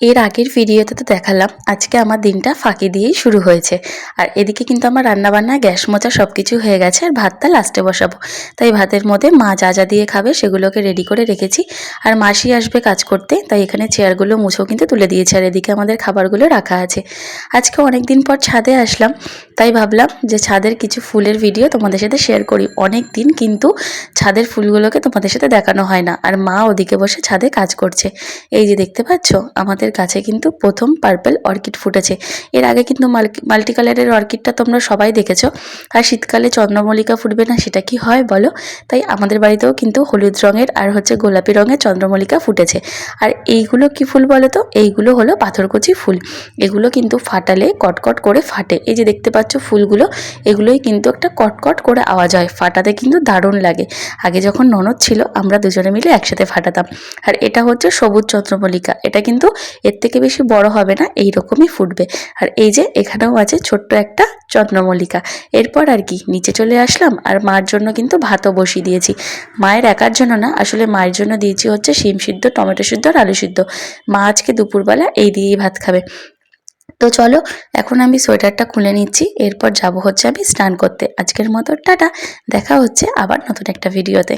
এর আগের ভিডিওতে তো দেখালাম আজকে আমার দিনটা ফাঁকি দিয়েই শুরু হয়েছে। আর এদিকে কিন্তু আমার রান্নাবান্না গ্যাস মোছা সব কিছু হয়ে গেছে, আর ভাতটা লাস্টে বসাবো। তাই ভাতের মধ্যে মা যা যা দিয়ে খাবে সেগুলোকে রেডি করে রেখেছি। আর মাসি আসবে কাজ করতে, তাই এখানে চেয়ারগুলো মুছেও কিন্তু তুলে দিয়েছে, আর এদিকে আমাদের খাবারগুলো রাখা আছে। আজকে অনেক দিন পর ছাদে আসলাম, তাই ভাবলাম যে ছাদের কিছু ফুলের ভিডিও তোমাদের সাথে শেয়ার করি। অনেক দিন কিন্তু ছাদের ফুলগুলোকে তোমাদের সাথে দেখানো হয় না। আর মা ওদিকে বসে ছাদে কাজ করছে। এই যে দেখতে পাচ্ছ, আমাদের গাছে কিন্তু প্রথম পার্পল অর্কিড ফুটেছে। এর আগে কিন্তু মাল্টি কালারের অর্কিডটা তোমরা সবাই দেখেছো। আর শীতকালে চন্দ্রমল্লিকা ফুটবে না, সেটা কি হয় বলো? তাই আমাদের বাড়িতেও কিন্তু হলুদ রঙের আর গোলাপি রঙের চন্দ্রমল্লিকা ফুটেছে। আর এইগুলো কি ফুল বলো তো? এইগুলো হলো পাথরকুচি ফুল। এগুলো কিন্তু ফাটালে কটকট করে ফাটে। এই যে দেখতে পাচ্ছ ফুলগুলো, এগুলোই কিন্তু একটা কটকট করে আওয়াজ হয়, ফাটাতে কিন্তু দারুণ লাগে। আগে যখন ননদ ছিল আমরা দুজনে মিলে একসাথে ফাটাতাম। আর এটা হচ্ছে সবুজ চন্দ্রমল্লিকা, এটা কিন্তু এর থেকে বেশি বড় হবে না, এই রকমই ফুটবে। আর এই যে এখানেও আছে ছোট্ট একটা চন্দ্রমল্লিকা। এরপর আর কি নিচে চলে আসলাম, আর মার জন্য কিন্তু ভাতও বসিয়ে দিয়েছি। মায়ের একার জন্য না, আসলে মায়ের জন্য দিয়েছি হচ্ছে শিম সিদ্ধ, টমেটো সিদ্ধ আর আলু সিদ্ধ। মা আজকে দুপুরবেলা এই দিয়েই ভাত খাবে। তো চলো, এখন আমি সোয়েটারটা খুলে নিচ্ছি, এরপর যাব হচ্ছে আমি স্নান করতে। আজকের মতো টাটা, দেখা হচ্ছে আবার নতুন একটা ভিডিওতে।